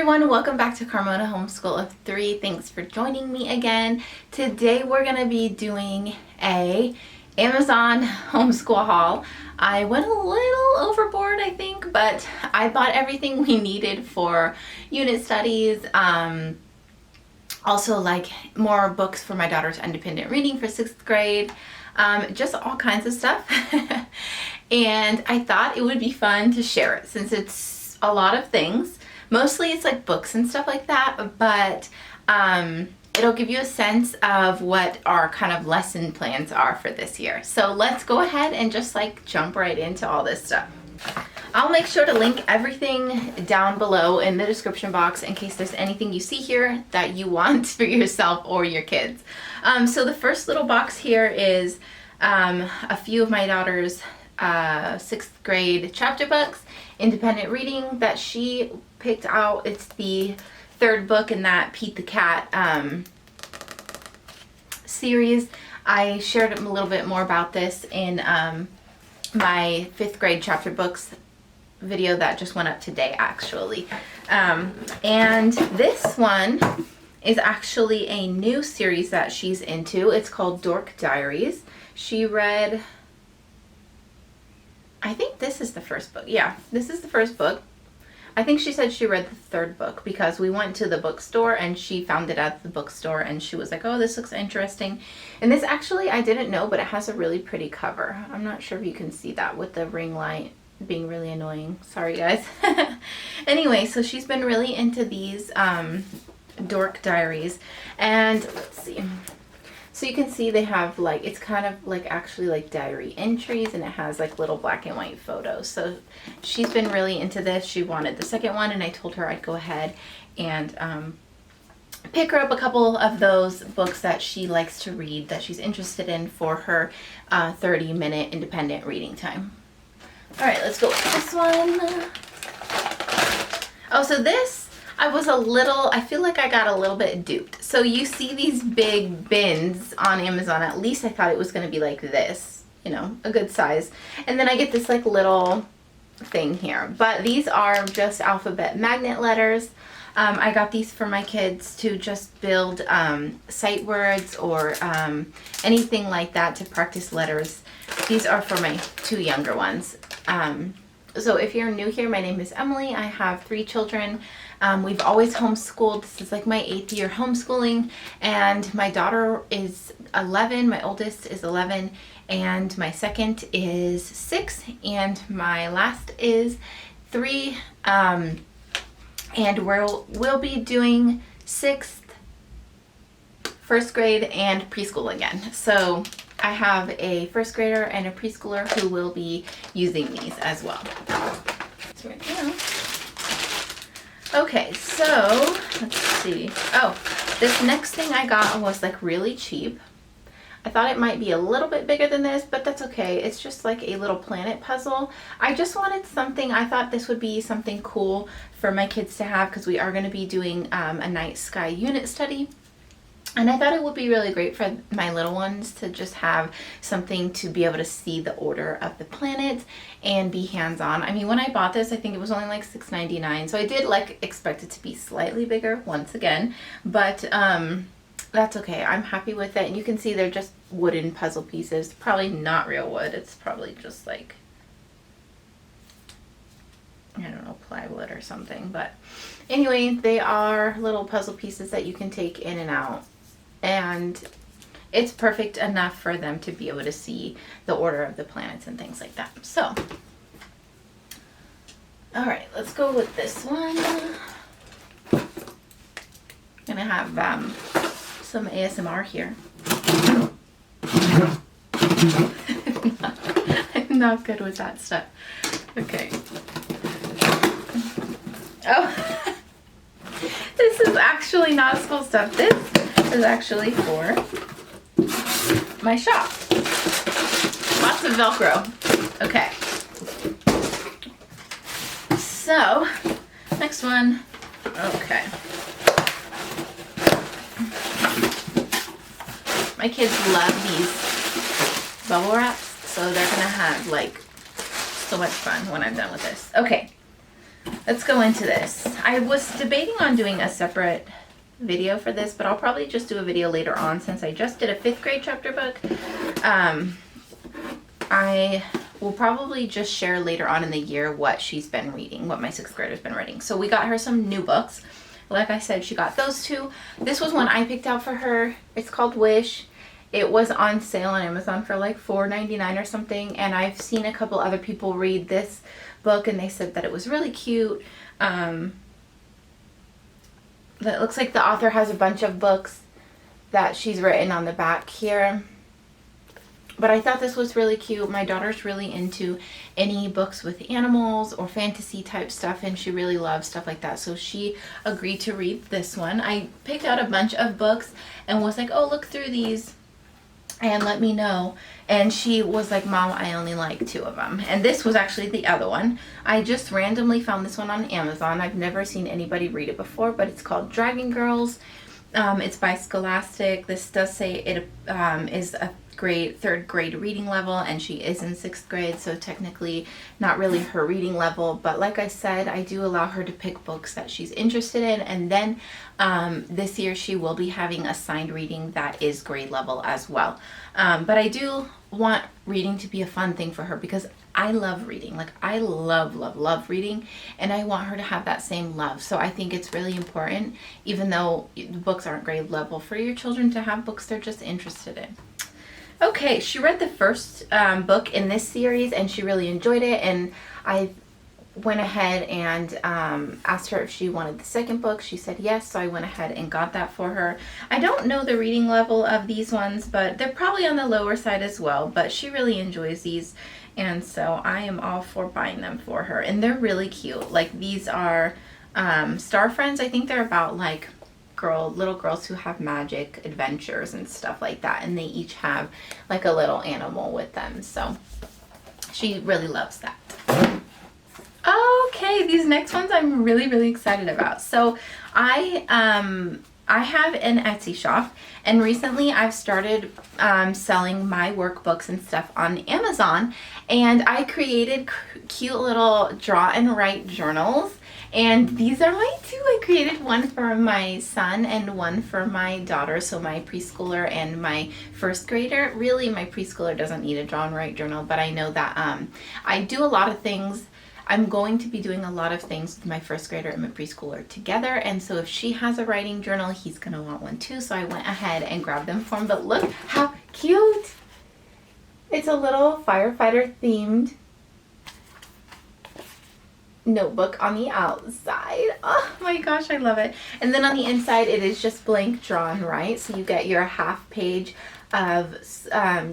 everyone, welcome back to Carmona Homeschool of 3. Thanks for joining me again. Today we're going to be doing a Amazon homeschool haul. I went a little overboard, I think, but I bought everything we needed for unit studies. Also like more books for my daughter's independent reading for 6th grade. Just all kinds of stuff. And I thought it would be fun to share it since it's a lot of things. Mostly it's like books and stuff like that, but it'll give you a sense of what our kind of lesson plans are for this year. So let's go ahead and just like jump right into all this stuff. I'll make sure to link everything down below in the description box in case there's anything you see here that you want for yourself or your kids. So the first little box here is a few of my daughter's 6th grade chapter books, independent reading that she picked out. It's the 3rd book in that Pete the Cat series. I shared a little bit more about this in my 5th grade chapter books video that just went up today actually. And this one is actually a new series that she's into. It's called Dork Diaries. She read, I think this is the first book. Yeah, this is the first book. I think she said she read the 3rd book because we went to the bookstore and she found it at the bookstore and she was like, oh, this looks interesting. And this actually, I didn't know, but it has a really pretty cover. I'm not sure if you can see that with the ring light being really annoying. Sorry, guys. Anyway, so she's been really into these Dork Diaries. And let's see. So you can see they have like, it's kind of like actually like diary entries and it has like little black and white photos. So she's been really into this. She wanted the second one and I told her I'd go ahead and pick her up a couple of those books that she likes to read, that she's interested in for her 30-minute independent reading time. All right, let's go with this one. Oh, so this, I feel like I got a little bit duped. So you see these big bins on Amazon. At least I thought it was going to be like this, you know, a good size. And then I get this like little thing here. But these are just alphabet magnet letters. I got these for my kids to just build sight words or anything like that to practice letters. These are for my 2 younger ones. So if you're new here, my name is Emily. I have 3 children. We've always homeschooled. This is like my 8th year homeschooling, and my daughter is 11, my oldest is 11, and my second is 6, and my last is 3. And we'll be doing 6th, 1st grade, and preschool again. So I have a 1st grader and a preschooler who will be using these as well. So right now. Okay, so let's see. Oh, this next thing I got was like really cheap. I thought it might be a little bit bigger than this, but that's okay. It's just like a little planet puzzle. I just wanted something, I thought this would be something cool for my kids to have because we are going to be doing a night sky unit study. And I thought it would be really great for my little ones to just have something to be able to see the order of the planets and be hands-on. I mean, when I bought this, I think it was only like $6.99. So I did like expect it to be slightly bigger once again, but that's okay. I'm happy with it. And you can see they're just wooden puzzle pieces. Probably not real wood. It's probably just like, I don't know, plywood or something. But anyway, they are little puzzle pieces that you can take in and out. And it's perfect enough for them to be able to see the order of the planets and things like that. So, all right, let's go with this one. I'm gonna have some ASMR here. I'm not good with that stuff. Okay. Oh, this is actually not school stuff. This is actually for my shop. Lots of Velcro. Okay. So, next one. Okay. My kids love these bubble wraps, so they're gonna have like so much fun when I'm done with this. Okay. let's go into this. I was debating on doing a separate video for this, but I'll probably just do a video later on since I just did a 5th grade chapter book. I will probably just share later on in the year what she's been reading, what my 6th grader's been reading. So we got her some new books. Like I said, she got those two. This was one I picked out for her. It's called Wish. It was on sale on Amazon for like $4.99 or something, and I've seen a couple other people read this book and they said that it was really cute. That looks like the author has a bunch of books that she's written on the back here. But I thought this was really cute. My daughter's really into any books with animals or fantasy type stuff, and she really loves stuff like that. So she agreed to read this one. I picked out a bunch of books and was like, oh, look through these and let me know. And she was like, Mom, I only like 2 of them. And this was actually the other one. I just randomly found this one on Amazon. I've never seen anybody read it before, but it's called Dragon Girls. It's by Scholastic. This does say it is a third grade reading level, and she is in 6th grade, so technically not really her reading level. But like I said, I do allow her to pick books that she's interested in, and then this year she will be having assigned reading that is grade level as well. But I do want reading to be a fun thing for her because I love reading. Like, I love reading, and I want her to have that same love. So I think it's really important, even though the books aren't grade level, for your children to have books they're just interested in. Okay, she read the first book in this series and she really enjoyed it, and I went ahead and asked her if she wanted the second book. She said yes, so I went ahead and got that for her. I don't know the reading level of these ones, but they're probably on the lower side as well, but she really enjoys these, and so I am all for buying them for her. And they're really cute. Like, these are Star Friends. I think they're about like little girls who have magic adventures and stuff like that, and they each have like a little animal with them, so she really loves that. Okay, these next ones I'm really excited about. So I have an Etsy shop, and recently I've started selling my workbooks and stuff on Amazon, and I created cute little draw and write journals. And these are my 2. I created one for my son and one for my daughter, so my preschooler and my 1st grader. Really, my preschooler doesn't need a draw and write journal, but I know that I do a lot of things. I'm going to be doing a lot of things with my 1st grader and my preschooler together, and so if she has a writing journal, he's going to want one too, so I went ahead and grabbed them for him. But look how cute! It's a little firefighter themed notebook on the outside. Oh my gosh, I love it. And then on the inside it is just blank draw and write, so you get your half page of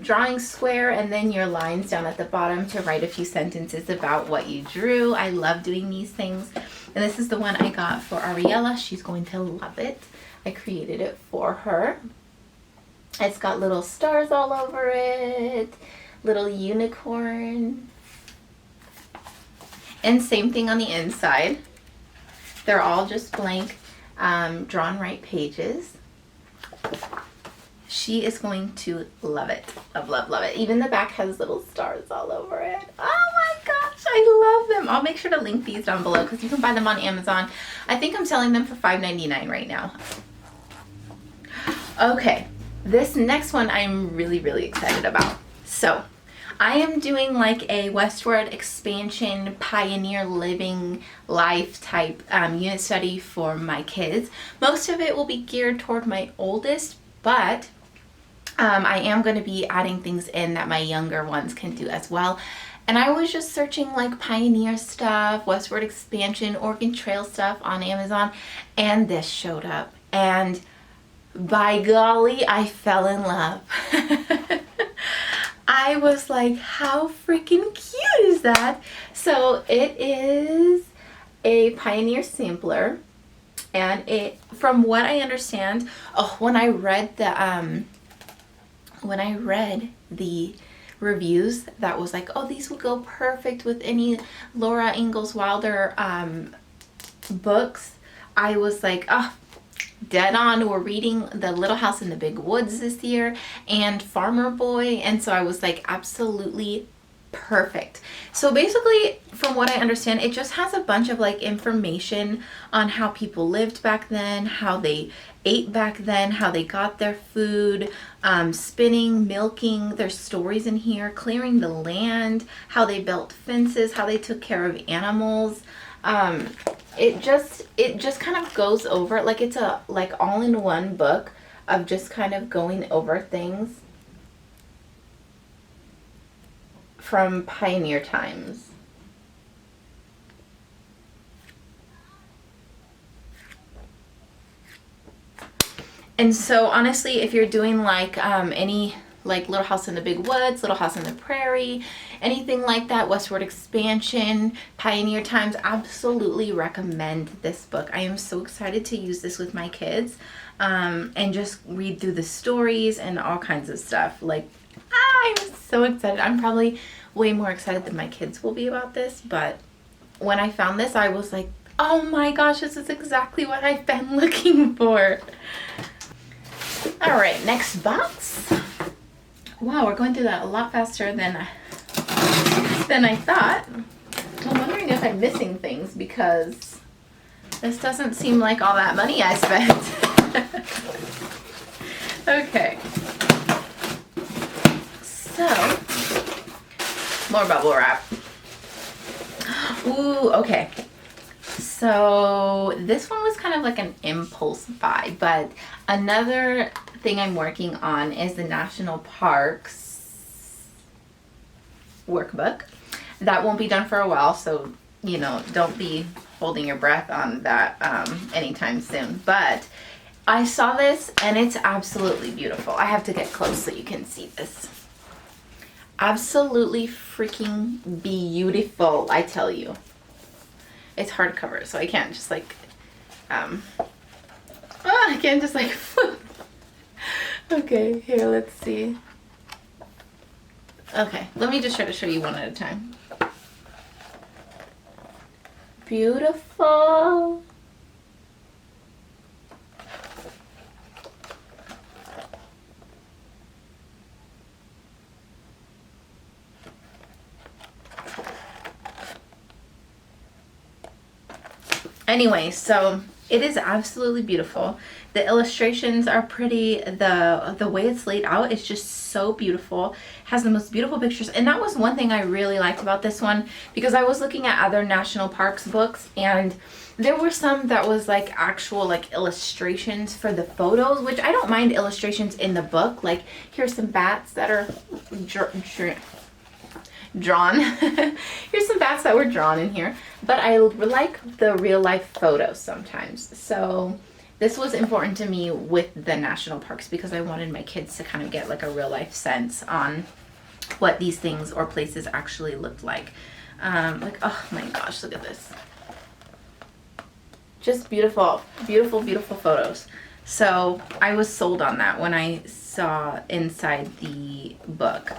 drawing square and then your lines down at the bottom to write a few sentences about what you drew. I love doing these things, and this is the one I got for Ariella. She's going to love it. I created it for her. It's got little stars all over it, little unicorn. And same thing on the inside. They're all just blank drawn right pages. She is going to love it. Love it. Even the back has little stars all over it. Oh my gosh, I love them. I'll make sure to link these down below because you can buy them on Amazon. I think I'm selling them for $5.99 right now. Okay, this next one I'm really excited about. So I am doing like a westward expansion pioneer living life type unit study for my kids. Most of it will be geared toward my oldest, but I am going to be adding things in that my younger ones can do as well. And I was just searching like pioneer stuff, westward expansion, Oregon Trail stuff on Amazon, and this showed up, and by golly, I fell in love. I was like, how freaking cute is that? So it is a Pioneer sampler, and it, from what I understand, when I read the reviews, that was like, oh, these would go perfect with any Laura Ingalls Wilder books. I was like, oh, dead on. We're reading The Little House in the Big Woods this year and Farmer Boy, and so I was like, absolutely perfect. So basically, from what I understand, it just has a bunch of like information on how people lived back then, how they ate back then, how they got their food, spinning, milking. There's stories in here, clearing the land, how they built fences, how they took care of animals. It just kind of goes over, like it's a like all-in-one book of just kind of going over things from pioneer times. And so honestly, if you're doing like any like Little House in the Big Woods, Little House in the Prairie, anything like that, westward expansion, pioneer times, absolutely recommend this book. I am so excited to use this with my kids and just read through the stories and all kinds of stuff. Like, I'm so excited. I'm probably way more excited than my kids will be about this, but when I found this, I was like, oh my gosh, this is exactly what I've been looking for. All right, next box. Wow, we're going through that a lot faster than I thought. I'm wondering if I'm missing things because this doesn't seem like all that money I spent. Okay. So, more bubble wrap. Ooh, okay. So this one was kind of like an impulse buy, but another thing I'm working on is the National Parks workbook. That won't be done for a while, so you know, don't be holding your breath on that anytime soon. But I saw this and it's absolutely beautiful. I have to get close so you can see this. Absolutely freaking beautiful, I tell you. It's hardcover, so I can't just like, I can't just like, okay, here, let's see. Okay, let me just try to show you one at a time. Beautiful. Anyway, so it is absolutely beautiful. The illustrations are pretty. The way it's laid out is just so beautiful. It has the most beautiful pictures, and that was one thing I really liked about this one, because I was looking at other national parks books and there were some that was like actual like illustrations for the photos, which I don't mind illustrations in the book. Like here's some bats that are drawn. Here's some bats that were drawn in here, but I like the real life photos sometimes. So this was important to me with the national parks because I wanted my kids to kind of get like a real life sense on what these things or places actually looked like. Like, oh my gosh, look at this. Just beautiful, beautiful, beautiful photos. So I was sold on that when I saw inside the book.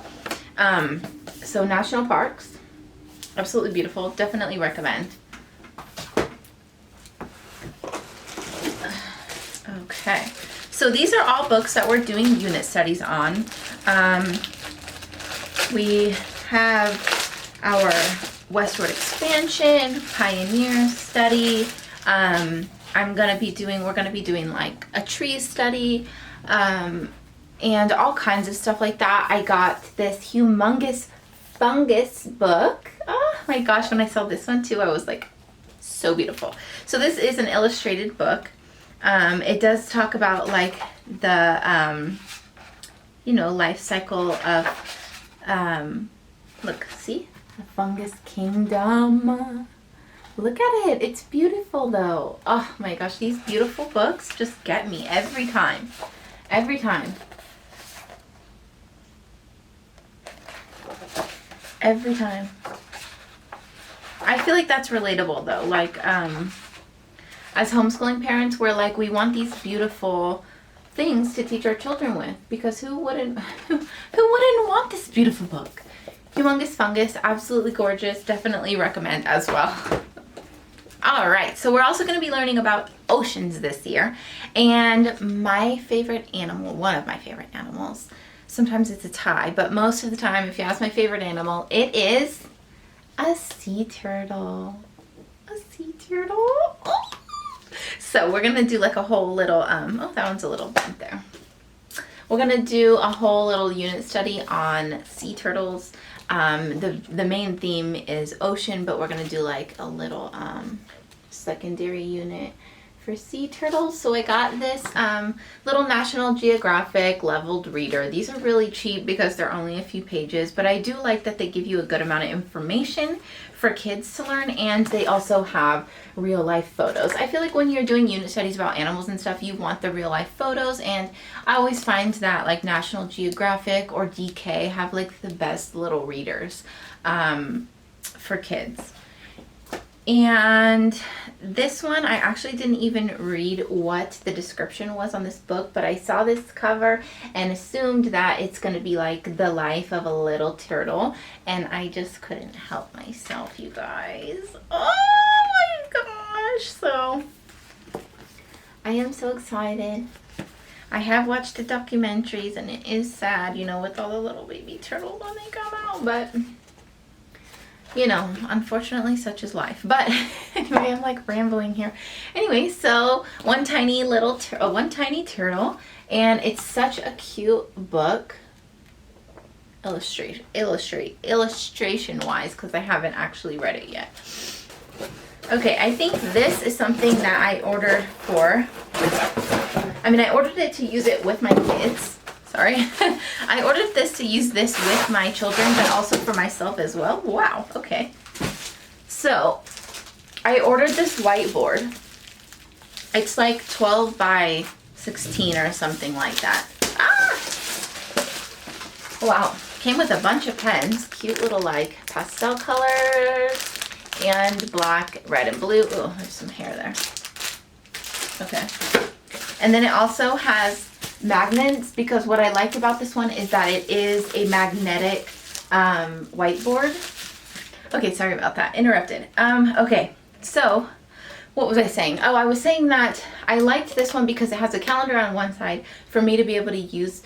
So national parks, absolutely beautiful. Definitely recommend. Okay, so these are all books that we're doing unit studies on. We have our westward expansion, pioneer study. We're gonna be doing like a tree study, and all kinds of stuff like that. I got this humongous fungus book. Oh my gosh, when I saw this one too, I was like, so beautiful. So this is an illustrated book. It does talk about like the, life cycle of, look, see? The fungus kingdom. Look at it. It's beautiful though. Oh my gosh, these beautiful books just get me every time. Every time. Every time. I feel like that's relatable though. Like, as homeschooling parents, we're like, we want these beautiful things to teach our children with, because who wouldn't want this beautiful book? Humongous Fungus, absolutely gorgeous. Definitely recommend as well. All right, so we're also going to be learning about oceans this year, and my favorite animal, one of my favorite animals. Sometimes it's a tie, but most of the time, if you ask my favorite animal, it is a sea turtle. A sea turtle. Oh. So we're gonna do like a whole little, oh, that one's a little bent there. We're gonna do a whole little unit study on sea turtles. The main theme is ocean, but we're gonna do like a little secondary unit for sea turtles. So I got this little National Geographic leveled reader. These are really cheap because they're only a few pages, but I do like that they give you a good amount of information for kids to learn, and they also have real life photos. I feel like when you're doing unit studies about animals and stuff, you want the real life photos, and I always find that like National Geographic or DK have like the best little readers for kids. And this one, I actually didn't even read what the description was on this book, but I saw this cover and assumed that it's going to be like the life of a little turtle, and I just couldn't help myself, you guys. Oh my gosh. So I am so excited. I have watched the documentaries, and it is sad, you know, with all the little baby turtles when they come out, but you know, unfortunately, such is life. But anyway, I'm like rambling here. Anyway, so one tiny turtle, and it's such a cute book. Illustration wise, because I haven't actually read it yet. Okay, I think this is something that I ordered for. I mean, I ordered it to use it with my kids. Sorry. I ordered this to use this with my children, but also for myself as well. Wow, okay. So, I ordered this whiteboard. It's like 12 by 16 or something like that. Ah! Wow. Came with a bunch of pens. Cute little like pastel colors and black, red, and blue. Oh, there's some hair there. Okay. And then it also has magnets, because what I like about this one is that it is a magnetic whiteboard. Okay, sorry about that. Interrupted. Okay, so what was I saying? Oh, I was saying that I liked this one because it has a calendar on one side for me to be able to use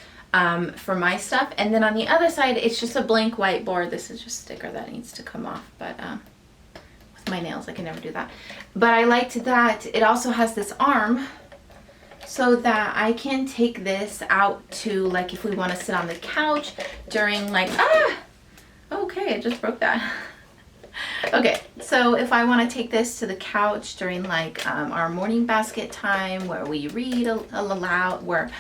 for my stuff, and then on the other side it's just a blank whiteboard. This is just a sticker that needs to come off, but with my nails I can never do that. But I liked that it also has this arm, so that I can take this out to, like, if we want to sit on the couch during like, okay, I just broke that. Okay, so if I want to take this to the couch during like our morning basket time where we read aloud, where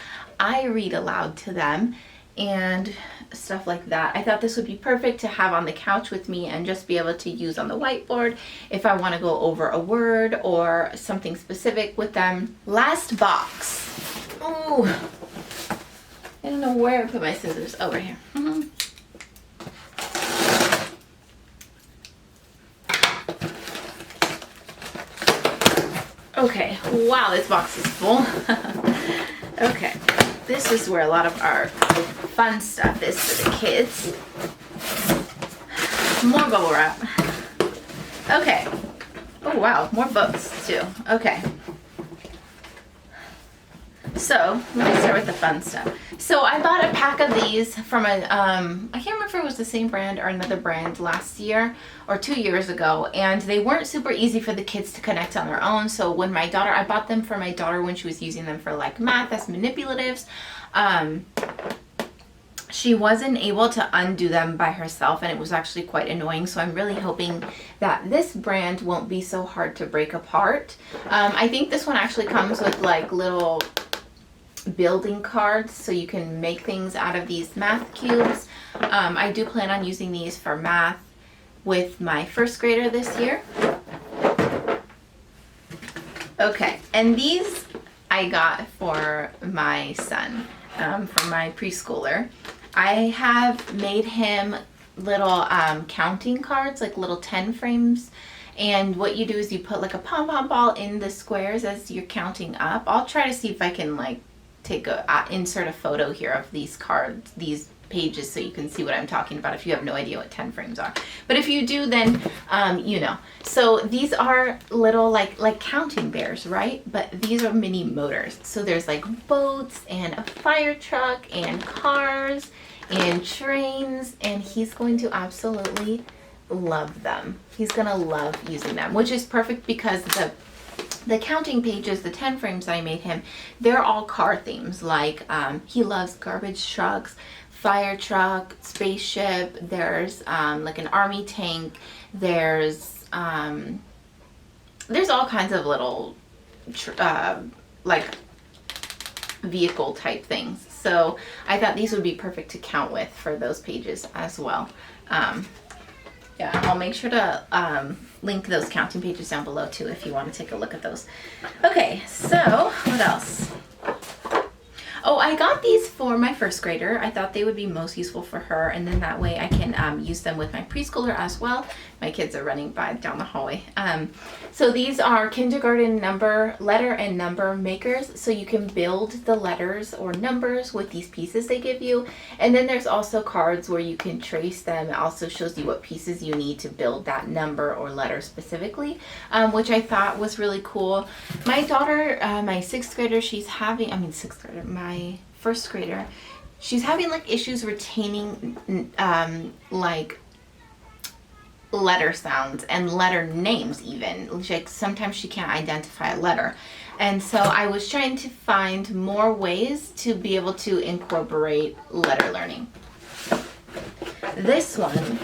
I read aloud to them and stuff like that, I thought this would be perfect to have on the couch with me and just be able to use on the whiteboard if I want to go over a word or something specific with them. Last box. Ooh, I don't know where I put my scissors. Over here. Okay, wow, this box is full. Okay, this is where a lot of our fun stuff is for the kids. More bubble wrap. Okay. Oh wow, more books too. Okay. So, let me start with the fun stuff. So I bought a pack of these from a, I can't remember if it was the same brand or another brand last year or 2 years ago, and they weren't super easy for the kids to connect on their own. So when my daughter, I bought them for my daughter when she was using them for like math as manipulatives. She wasn't able to undo them by herself, and it was actually quite annoying. So I'm really hoping that this brand won't be so hard to break apart. I think this one actually comes with like little building cards, so you can make things out of these math cubes. I do plan on using these for math with my first grader this year. Okay, and these I got for my son, from my preschooler. I have made him little counting cards, like little 10 frames. And what you do is you put like a pom-pom ball in the squares as you're counting up. I'll try to see if I can like insert a photo here of these cards, these pages so you can see what I'm talking about if you have no idea what 10 frames are. But if you do, then you know. So these are little like counting bears, right? But these are mini motors. So there's like boats and a fire truck and cars and trains, and he's going to absolutely love them. He's gonna love using them, which is perfect because the counting pages, the 10 frames that I made him, they're all car themes. Like he loves garbage trucks, fire truck, spaceship, there's like an army tank, there's all kinds of little like vehicle type things. So I thought these would be perfect to count with for those pages as well. Yeah, I'll make sure to link those counting pages down below too if you want to take a look at those. Okay, so what else? Oh, I got these for my first grader. I thought they would be most useful for her, and then that way I can use them with my preschooler as well. My kids are running by down the hallway. So these are kindergarten letter and number makers. So you can build the letters or numbers with these pieces they give you. And then there's also cards where you can trace them. It also shows you what pieces you need to build that number or letter specifically, which I thought was really cool. My daughter, my sixth grader, my first grader, she's having like issues retaining like letter sounds and letter names even. Like sometimes she can't identify a letter. And so I was trying to find more ways to be able to incorporate letter learning. This one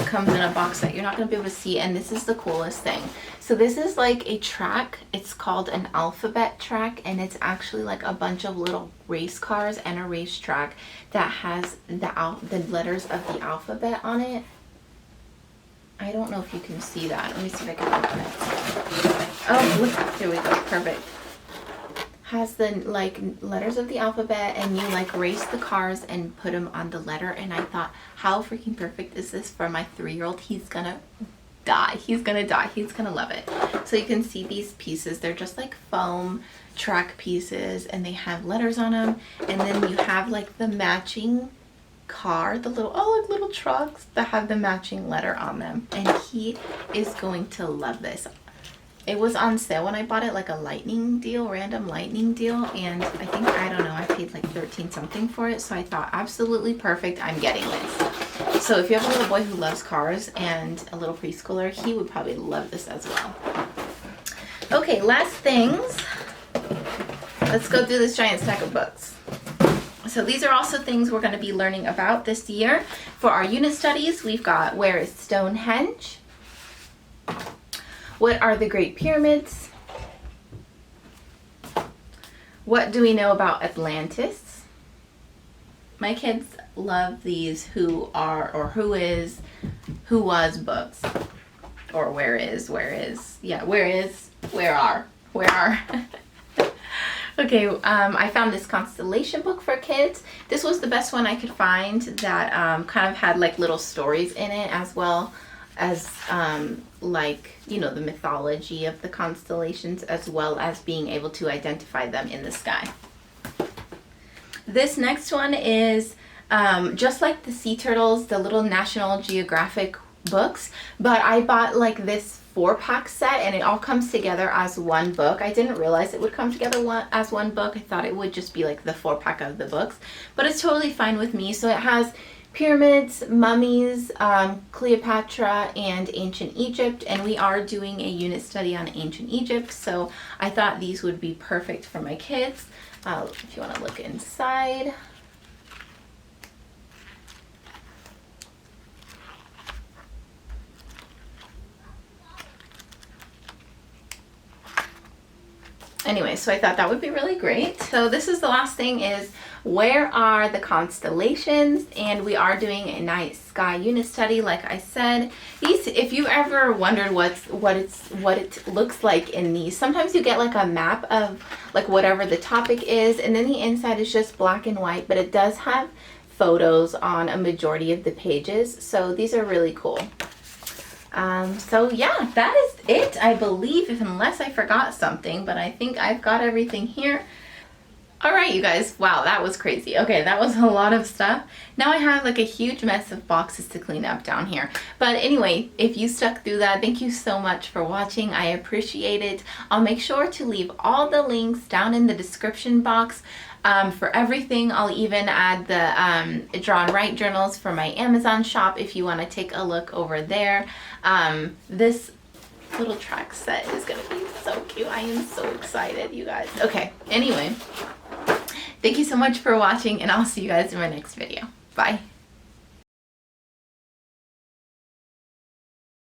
comes in a box that you're not going to be able to see, and this is the coolest thing. So this is like a track. It's called an alphabet track, and it's actually like a bunch of little race cars and a racetrack that has the letters of the alphabet on it. I don't know if you can see that. Let me see if I can open it. Oh, look, here we go, perfect. Has the like letters of the alphabet, and you like race the cars and put them on the letter. And I thought, how freaking perfect is this for my 3-year-old? He's gonna die. He's gonna die. He's gonna love it. So you can see these pieces. They're just like foam track pieces, and they have letters on them. And then you have like the matching car, the little trucks that have the matching letter on them, and he is going to love this. It was on sale when I bought it, like a random lightning deal, and I paid like 13 something for it, so I thought absolutely perfect, I'm getting this. So if you have a little boy who loves cars and a little preschooler, he would probably love this as well. Okay, last things. Let's go through this giant stack of books. So these are also things we're going to be learning about this year. For our unit studies, we've got Where is Stonehenge? What are the Great Pyramids? What do we know about Atlantis? My kids love these who was books. Or where are. Okay, I found this constellation book for kids. This was the best one I could find that kind of had like little stories in it, as well as like, you know, the mythology of the constellations, as well as being able to identify them in the sky. This next one is just like the sea turtles, the little National Geographic books, but I bought like this 4-pack set, and it all comes together as one book. I didn't realize it would come together as one book. I thought it would just be like the 4-pack of the books, but it's totally fine with me. So it has pyramids, mummies, Cleopatra, and ancient Egypt, and we are doing a unit study on ancient Egypt, so I thought these would be perfect for my kids. If you want to look inside. Anyway, so I thought that would be really great. So this is the last thing, is where are the constellations? And we are doing a night sky unit study, like I said. These, if you ever wondered what it looks like in these, sometimes you get like a map of like whatever the topic is, and then the inside is just black and white, but it does have photos on a majority of the pages. So these are really cool. So yeah, that is it, I believe, unless I forgot something, but I think I've got everything here. All right, you guys. Wow, that was crazy. Okay, that was a lot of stuff. Now I have like a huge mess of boxes to clean up down here. But anyway, if you stuck through that, thank you so much for watching. I appreciate it. I'll make sure to leave all the links down in the description box for everything. I'll even add the Draw and Write journals for my Amazon shop if you want to take a look over there. This little track set is going to be so cute. I am so excited, you guys. Okay, anyway. Thank you so much for watching, and I'll see you guys in my next video. Bye.